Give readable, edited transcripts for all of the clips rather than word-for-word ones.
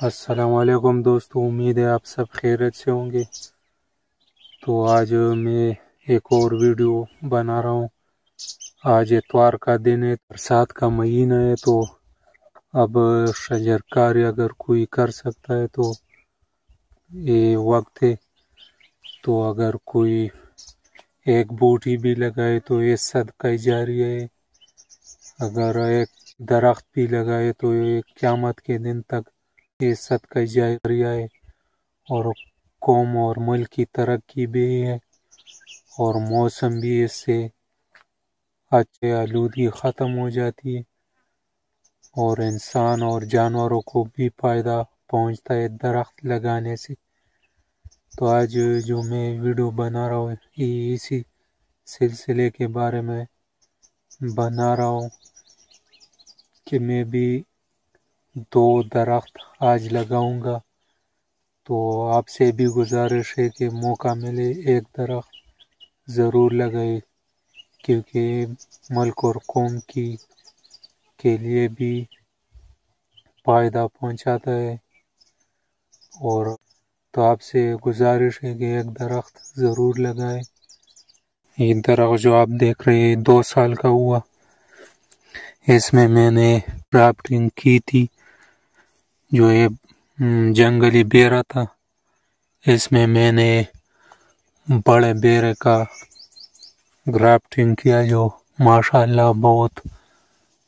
السلام علیکم دوستو، امید ہے آپ سب خیریت سے ہوں گے۔ تو آج میں ایک اور ویڈیو بنا رہا ہوں۔ آج اتوار کا دن ہے، برسات کا مہینہ ہے، تو اب شجرکاری اگر کوئی کر سکتا ہے تو یہ وقت ہے۔ تو اگر کوئی ایک بوٹی بھی لگائے تو یہ صدقہ جاریہ ہے، اگر ایک درخت بھی لگائے تو یہ قیامت کے دن تک یہ صدقہ جاریہ ہے، اور قوم اور ملک کی ترقی بھی ہے، اور موسم بھی اس سے اچھے آلودگی ختم ہو جاتی ہے، اور انسان اور جانوروں کو بھی فائدہ پہنچتا ہے درخت لگانے سے۔ تو آج جو میں ویڈیو بنا رہا ہوں یہ اسی سلسلے کے بارے میں بنا رہا ہوں کہ میں بھی 2 درخت آج لگاؤں گا۔ تو آپ سے بھی گزارش ہے کہ موقع ملے ایک درخت ضرور لگائے، کیونکہ ملک اور قوم کے لیے بھی فائدہ پہنچاتا ہے۔ اور تو آپ سے گزارش ہے کہ ایک درخت ضرور لگائے۔ یہ درخت جو آپ دیکھ رہے ہیں 2 سال کا ہوا، اس میں نے گرافٹنگ کی تھی، جو یہ جنگلی بیرا تھا، اس میں نے بڑے بیرے کا گرافٹنگ کیا، جو ماشاءاللہ بہت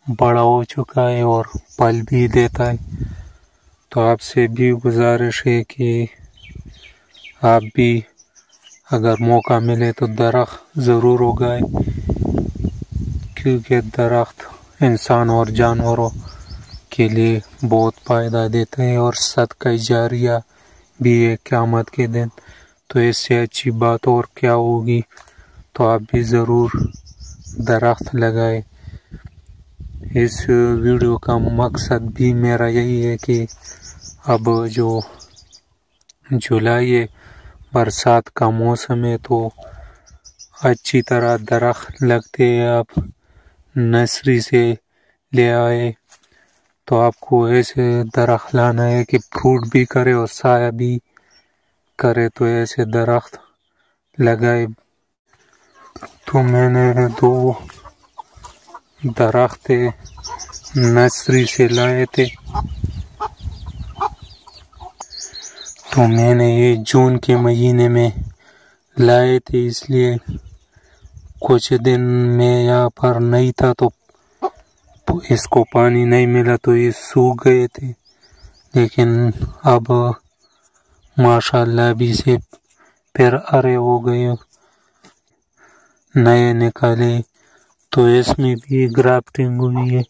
بڑا ہو چکا ہے اور پھل بھی دیتا ہے۔ تو آپ سے بھی گزارش ہے کہ آپ بھی اگر موقع ملے تو درخت ضرور اگائے، کیونکہ درخت انسان اور جانوروں کے لیے بہت فائدہ دیتے ہیں، اور صدقہ جاریہ بھی ہے قیامت کے دن۔ تو اس سے اچھی بات اور کیا ہوگی؟ تو آپ بھی ضرور درخت لگائے۔ اس ویڈیو کا مقصد بھی میرا یہی ہے کہ اب جو جولائی ہے، برسات کا موسم ہے، تو اچھی طرح درخت لگتے ہیں، آپ نرسری سے لے آئے تو آپ کو ایسے درخت لانا ہے کہ فروٹ بھی کرے اور سایہ بھی کرے، تو ایسے درخت لگائے۔ تو میں نے 2 درخت نرسری سے لائے تھے، تو میں نے یہ جون کے مہینے میں لائے تھے، اس لیے کچھ دن میں یہاں پر نہیں تھا تو اس کو پانی نہیں ملا تو یہ سوکھ گئے تھے، لیکن اب ماشاءاللہ ابھی سے پھر ہرے ہو گئے، نئے نکالے۔ تو اس میں بھی گرافٹنگ ہوئی ہے،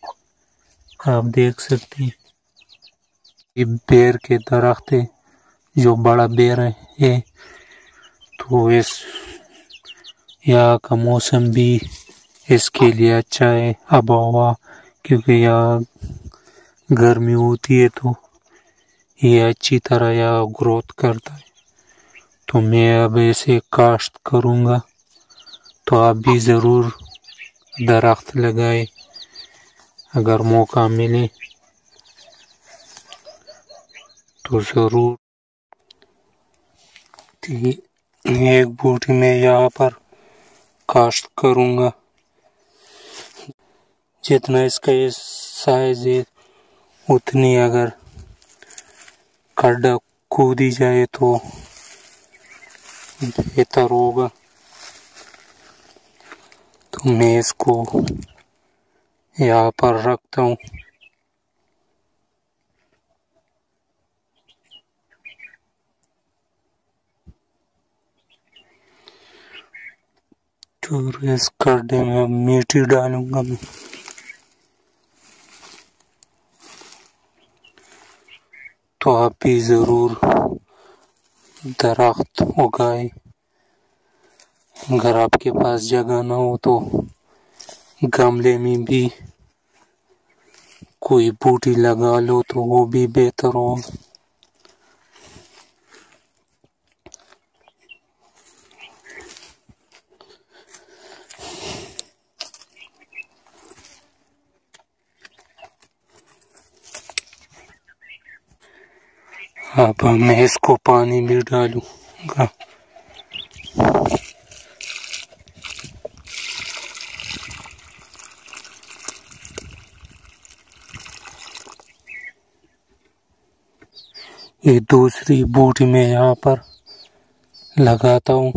آپ دیکھ سکتے ہیں۔ یہ بیر کے درخت ہے، جو بڑا بیر ہے، تو اس یہاں کا موسم بھی اس کے لیے اچھا ہے، آب و ہوا، کیونکہ یہاں گرمی ہوتی ہے تو یہ اچھی طرح یہاں گروتھ کرتا ہے۔ تو میں اب اسے کاشت کروں گا، تو آپ بھی ضرور درخت لگائے اگر موقع ملے تو ضرور۔ ایک بوٹی میں یہاں پر کاشت کروں گا، جتنا اس کا یہ سائز ہے اتنی اگر کھڈا کھودی جائے تو بہتر ہوگا۔ تو میں اس کو یہاں پر رکھتا ہوں۔ تو اس کھڈے میں مٹی ڈالوں گا میں۔ تو آپ بھی ضرور درخت اگائے، اگر آپ کے پاس جگہ نہ ہو تو گملے میں بھی کوئی بوٹی لگا لو تو وہ بھی بہتر ہو۔ اب میں اس کو پانی بھی ڈالوں گا۔ یہ دوسری بوٹی میں یہاں پر لگاتا ہوں۔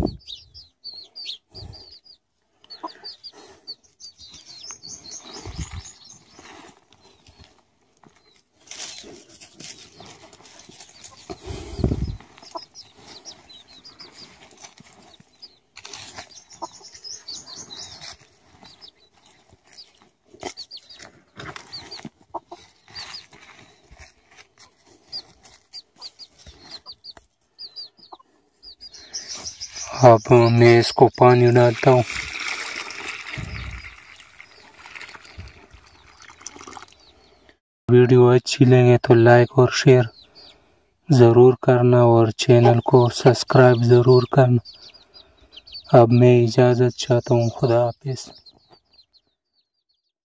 اب میں اس کو پانی ڈالتا ہوں۔ ویڈیو اچھی لگے تو لائک اور شیئر ضرور کرنا اور چینل کو سبسکرائب ضرور کرنا۔ اب میں اجازت چاہتا ہوں، خدا حافظ۔